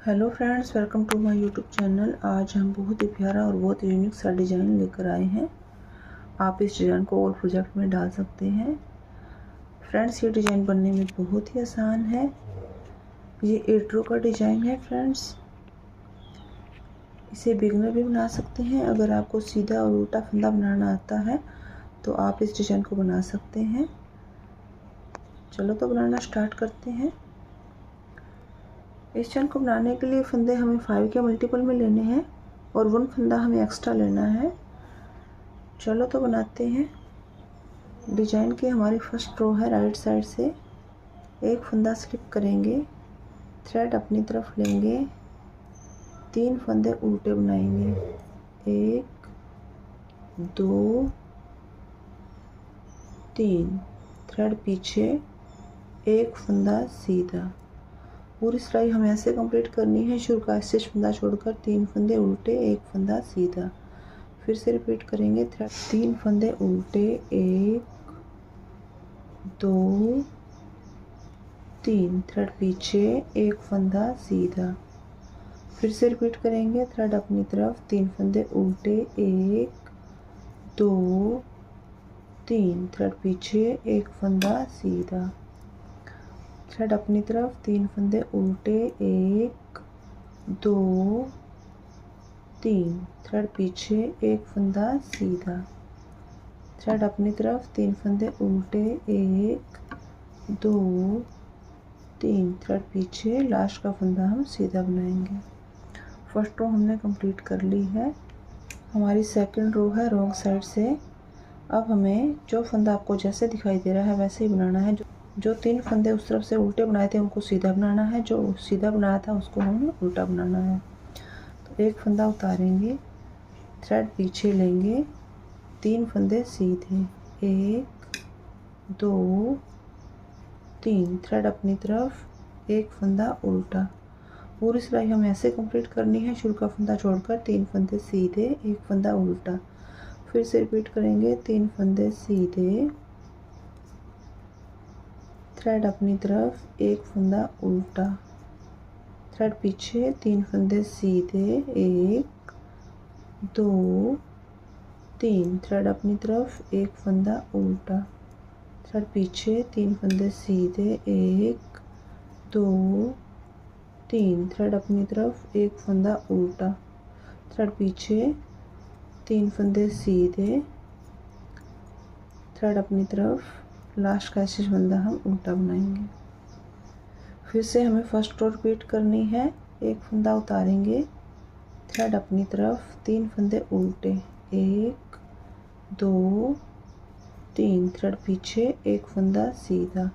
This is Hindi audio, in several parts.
Hello friends, welcome to my YouTube channel. आज हम बहुत ही प्यारा और बहुत यूनिक सा डिज़ाइन लेकर आए हैं। आप इस डिज़ाइन को और प्रोजेक्ट में डाल सकते हैं। फ्रेंड्स, ये डिज़ाइन बनने में बहुत ही आसान है। ये 8 रो का डिज़ाइन है। फ्रेंड्स, इसे बिगनर भी बना सकते हैं। अगर आपको सीधा और उल्टा फंदा बनाना आता है तो आप इस डिज़ाइन को बना सकते हैं। चलो तो बनाना स्टार्ट करते हैं। इस चैन को बनाने के लिए फंदे हमें 5 के मल्टीपल में लेने हैं और 1 फंदा हमें एक्स्ट्रा लेना है। चलो तो बनाते हैं। डिजाइन की हमारी फर्स्ट रो है। राइट साइड से एक फंदा स्लिप करेंगे, थ्रेड अपनी तरफ लेंगे, 3 फंदे उल्टे बनाएंगे। 1 2 3, थ्रेड पीछे, एक फंदा सीधा। पूरी सिलाई हमें ऐसे कंप्लीट करनी है। शुरू का स्टिच फंदा छोड़कर 3 फंदे उल्टे, एक फंदा सीधा। फिर से रिपीट करेंगे। थ्रेड 3 फंदे उल्टे, 1 2 3, थ्रेड पीछे, एक फंदा सीधा। फिर से रिपीट करेंगे। थ्रेड अपनी तरफ, 3 फंदे उल्टे, 1 2 3, थ्रेड पीछे, एक फंदा सीधा। थ्रेड अपनी तरफ, 3 फंदे उल्टे, 1 2 3, थ्रेड पीछे, एक फंदा सीधा। थ्रेड अपनी तरफ, 3 फंदे उल्टे, 1 2 3, थ्रेड पीछे, लास्ट का फंदा हम सीधा बनाएंगे। फर्स्ट रो हमने कंप्लीट कर ली है। हमारी सेकंड रो है रॉन्ग साइड से। अब हमें जो फंदा आपको जैसे दिखाई दे रहा है वैसे ही बनाना है। जो 3 फंदे उस तरफ से उल्टे बनाए थे उनको सीधा बनाना है। जो सीधा बनाया था उसको हमें उल्टा बनाना है। तो एक फंदा उतारेंगे, थ्रेड पीछे लेंगे, 3 फंदे सीधे, 1 2 3, थ्रेड अपनी तरफ, एक फंदा उल्टा। पूरी सिलाई हमें ऐसे कंप्लीट करनी है। शुरू का फंदा छोड़कर 3 फंदे सीधे, एक फंदा उल्टा। फिर से रिपीट करेंगे। 3 फंदे सीधे, थ्रेड अपनी तरफ, एक फंदा उल्टा। थ्रेड पीछे, 3 फंदे सीधे, 1 2 3, थ्रेड अपनी तरफ, एक फंदा उल्टा। थ्रेड पीछे, 3 फंदे सीधे, 1 2 3, थ्रेड अपनी तरफ, एक फंदा उल्टा। थ्रेड पीछे, 3 फंदे सीधे, थ्रेड अपनी तरफ, लास्ट का स्टिच फंदा हम उल्टा बनाएंगे। फिर से हमें फर्स्ट रो रिपीट करनी है। एक फंदा उतारेंगे, थ्रेड अपनी तरफ, 3 फंदे उल्टे, 1 2 3, थ्रेड पीछे, एक फंदा सीधा।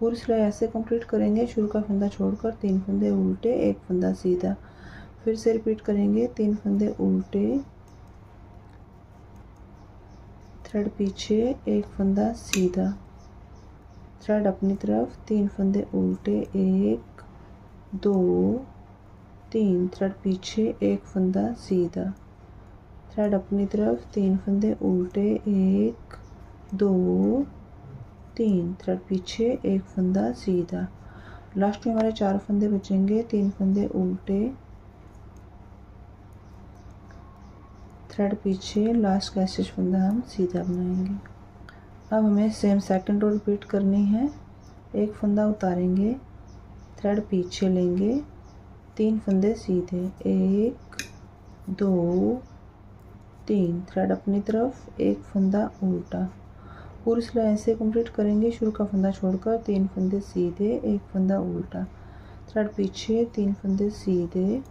पूरी सिलाई ऐसे कंप्लीट करेंगे। शुरू का फंदा छोड़कर 3 फंदे उल्टे, एक फंदा सीधा। फिर से रिपीट करेंगे। 3 फंदे उल्टे, थ्रेड पीछे, एक फंदा सीधा। थ्रेड अपनी तरफ, 3 फंदे उल्टे, 1 2 3, थ्रेड पीछे, एक फंदा सीधा। थ्रेड अपनी तरफ, 3 फंदे उल्टे, 1 2 3, थ्रेड पीछे, एक फंदा सीधा। लास्ट में हमारे 4 फंदे बचेंगे। 3 फंदे उल्टे, थ्रेड पीछे, लास्ट का स्टिच फंदा हम सीधा बनाएंगे। अब हमें सेम सेकंड रो रिपीट करनी है। एक फंदा उतारेंगे, थ्रेड पीछे लेंगे, 3 फंदे सीधे, 1 2 3, थ्रेड अपनी तरफ, एक फंदा उल्टा। पूरी सिलाई ऐसे कंप्लीट करेंगे। शुरू का फंदा छोड़कर 3 फंदे सीधे, एक फंदा उल्टा। थ्रेड पीछे, 3 फंदे सीधे,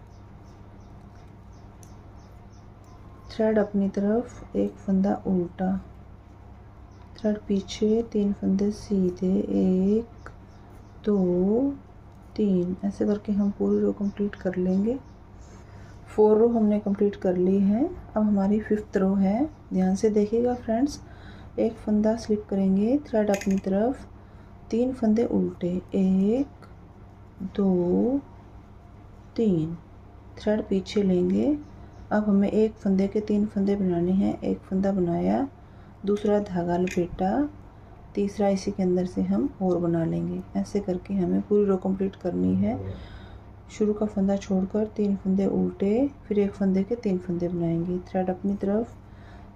थ्रेड अपनी तरफ, एक फंदा उल्टा। थ्रेड पीछे, 3 फंदे सीधे, 1 2 3, ऐसे करके हम पूरी रो कंप्लीट कर लेंगे। 4 रो हमने कंप्लीट कर ली है। अब हमारी 5th रो है। ध्यान से देखिएगा फ्रेंड्स। एक फंदा स्लिप करेंगे, थ्रेड अपनी तरफ, 3 फंदे उल्टे, 1 2 3, थ्रेड पीछे लेंगे। अब हमें एक फंदे के 3 फंदे बनाने हैं। एक फंदा बनाया, दूसरा धागा लपेटा, तीसरा इसी के अंदर से हम और बना लेंगे। ऐसे करके हमें पूरी रो कंप्लीट करनी है। शुरू का फंदा छोड़कर 3 फंदे उल्टे, फिर एक फंदे के 3 फंदे बनाएंगे। थ्रेड अपनी तरफ,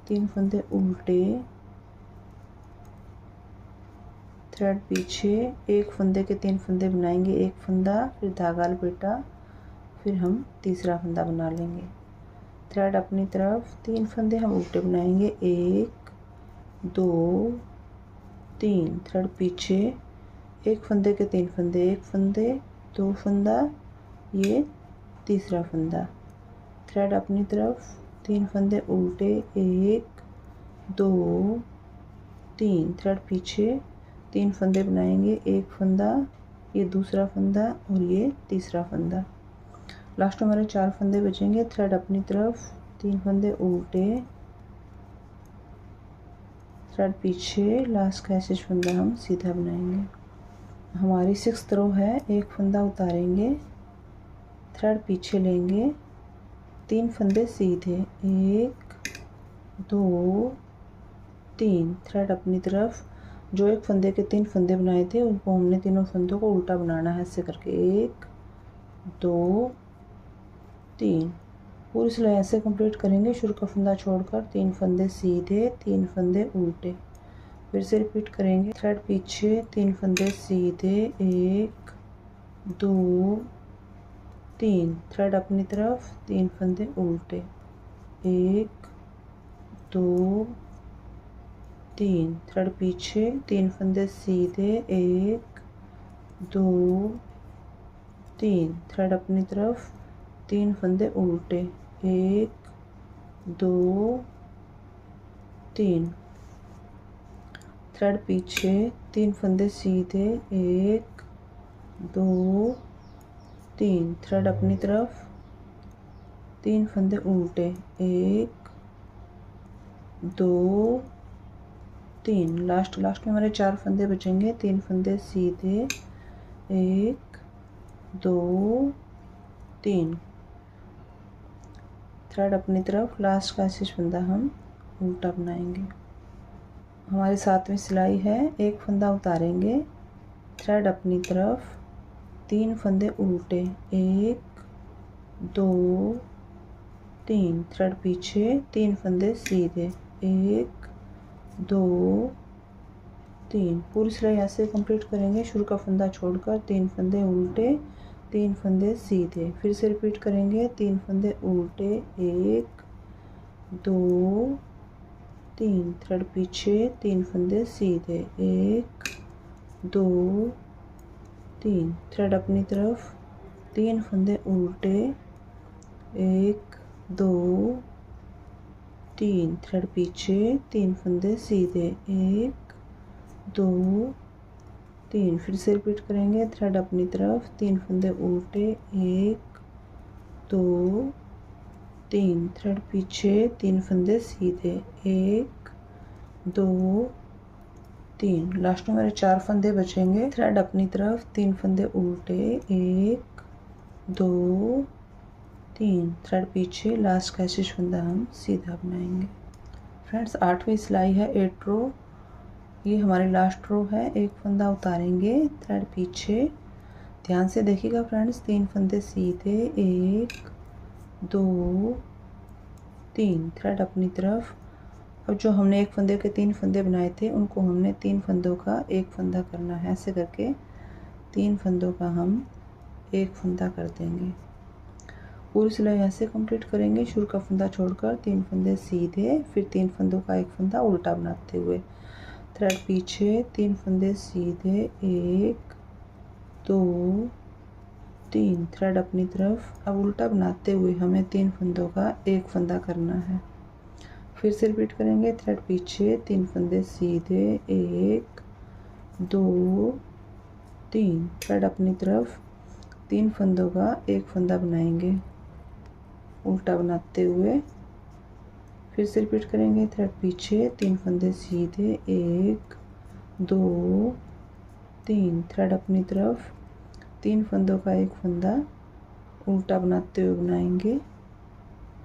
3 फंदे उल्टे, थ्रेड पीछे, एक फंदे के 3 फंदे बनाएंगे, एक फंदा, फिर धागा लपेटा, फिर हम तीसरा फंदा बना लेंगे। थ्रेड अपनी तरफ, 3 फंदे हम उल्टे बनाएंगे, 1 2 3, थ्रेड पीछे, एक फंदे के 3 फंदे, एक फंदे, 2 फंदा, ये तीसरा फंदा। थ्रेड अपनी तरफ, 3 फंदे उल्टे, 1 2 3, थ्रेड पीछे, 3 फंदे बनाएंगे, एक फंदा, ये दूसरा फंदा और ये तीसरा फंदा। लास्ट में हमारे 4 फंदे बचेंगे। थ्रेड अपनी तरफ, 3 फंदे उल्टे, थ्रेड पीछे, लास्ट का ऐसे फंदा हम सीधा बनाएंगे। हमारी 6th रो है। एक फंदा उतारेंगे, थ्रेड पीछे लेंगे, 3 फंदे सीधे, 1 2 3, थ्रेड अपनी तरफ, जो एक फंदे के 3 फंदे बनाए थे उनको हमने तीनों फंदों को उल्टा बनाना है ऐसे करके, 1 2 3। पूरी सिलाई ऐसे कंप्लीट करेंगे। शुरू का फंदा छोड़कर 3 फंदे सीधे, 3 फंदे उल्टे, फिर से रिपीट करेंगे। थ्रेड पीछे, 3 फंदे सीधे, 1 2 3, थ्रेड अपनी तरफ, 3 फंदे उल्टे, 1 2 3, थ्रेड पीछे, 3 फंदे सीधे, 1 2 3, थ्रेड अपनी तरफ, 3 फंदे उल्टे, 1 2 3, थ्रेड पीछे, 3 फंदे सीधे, 1 2 3, थ्रेड अपनी तरफ, 3 फंदे उल्टे, 1 2 3। लास्ट में हमारे 4 फंदे बचेंगे। 3 फंदे सीधे, 1 2 3, थ्रेड अपनी तरफ, लास्ट का ऐसे फंदा हम उल्टा बनाएंगे। हमारी 7वीं सिलाई है। एक फंदा उतारेंगे, थ्रेड अपनी तरफ, 3 फंदे उल्टे, 1 2 3, थ्रेड पीछे, 3 फंदे सीधे, 1 2 3। पूरी सिलाई ऐसे कंप्लीट करेंगे। शुरू का फंदा छोड़कर 3 फंदे उल्टे, 3 फंदे सीधे, फिर से रिपीट करेंगे। 3 फंदे उल्टे, 1 2 3, थ्रेड पीछे, 3 फंदे सीधे, 1 2 3, थ्रेड अपनी तरफ, 3 फंदे उल्टे, 1 2 3, थ्रेड पीछे, 3 फंदे सीधे, 1 2 3, फिर से रिपीट करेंगे। थ्रेड अपनी तरफ, 3 फंदे उल्टे, 1 2 3, थ्रेड पीछे, 3 फंदे सीधे, 1 2 3। लास्ट में हमारे 4 फंदे बचेंगे। थ्रेड अपनी तरफ, 3 फंदे उल्टे, 1 2 3, थ्रेड पीछे, लास्ट का ऐसे फंदा हम सीधा बनाएंगे। फ्रेंड्स 8वीं सिलाई है। 8 रो, ये हमारी लास्ट रो है। एक फंदा उतारेंगे, थ्रेड पीछे, ध्यान से देखिएगा फ्रेंड्स, 3 फंदे सीधे, 1 2 3, थ्रेड अपनी तरफ। अब जो हमने एक फंदे के 3 फंदे बनाए थे उनको हमने 3 फंदों का एक फंदा करना है। ऐसे करके 3 फंदों का हम एक फंदा कर देंगे। पूरी सिलाई ऐसे कंप्लीट करेंगे। शुरू का फंदा छोड़कर 3 फंदे सीधे, फिर 3 फंदों का एक फंदा उल्टा बनाते हुए, थ्रेड पीछे, 3 फंदे सीधे, 1 2 3, थ्रेड अपनी तरफ। अब उल्टा बनाते हुए हमें 3 फंदों का एक फंदा करना है। फिर से रिपीट करेंगे। थ्रेड पीछे, 3 फंदे सीधे, 1 2 3, थ्रेड अपनी तरफ, 3 फंदों का एक फंदा बनाएंगे उल्टा बनाते हुए। फिर से रिपीट करेंगे। थ्रेड पीछे, 3 फंदे सीधे, 1 2 3, थ्रेड अपनी तरफ, 3 फंदों का एक फंदा उल्टा बनाते हुए बनाएंगे।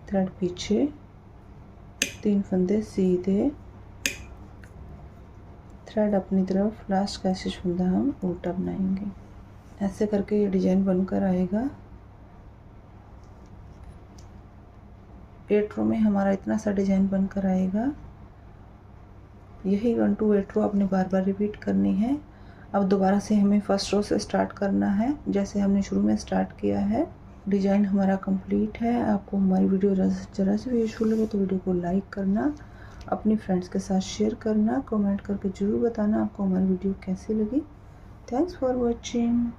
थ्रेड पीछे, 3 फंदे सीधे, थ्रेड अपनी तरफ, लास्ट का ऐसे फंदा हम उल्टा बनाएंगे। ऐसे करके ये डिजाइन बनकर आएगा। 8 रो में हमारा इतना सा डिजाइन बनकर आएगा। यही 1 to 8 रो आपने बार बार रिपीट करनी है। अब दोबारा से हमें फर्स्ट रो से स्टार्ट करना है जैसे हमने शुरू में स्टार्ट किया है। डिजाइन हमारा कंप्लीट है। आपको हमारी वीडियो जरा से भी यूजफुल लगे तो वीडियो को लाइक करना, अपनी फ्रेंड्स के साथ शेयर करना, कमेंट करके ज़रूर बताना आपको हमारी वीडियो कैसी लगी। Thanks for watching.